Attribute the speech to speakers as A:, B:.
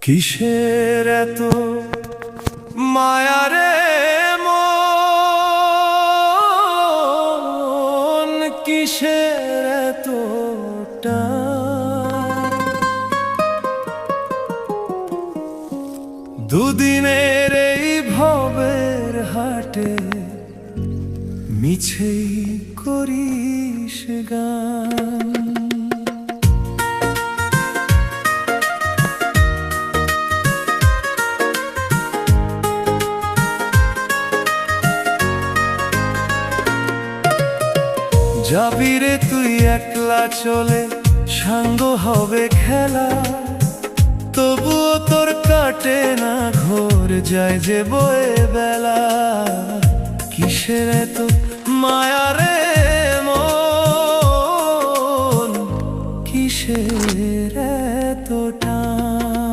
A: কিসের এত মায়া রে মন, কিসের এত টান? দুদিনের এই ভবের হাটে মিছেই করিস গান। যাবি রে তুই একলা চলে, সাঙ্গ হবে খেলা, তবুও তোর কাটে না ঘোর, যায় যে বয়ে বেলা। কিসের এত মায়া রে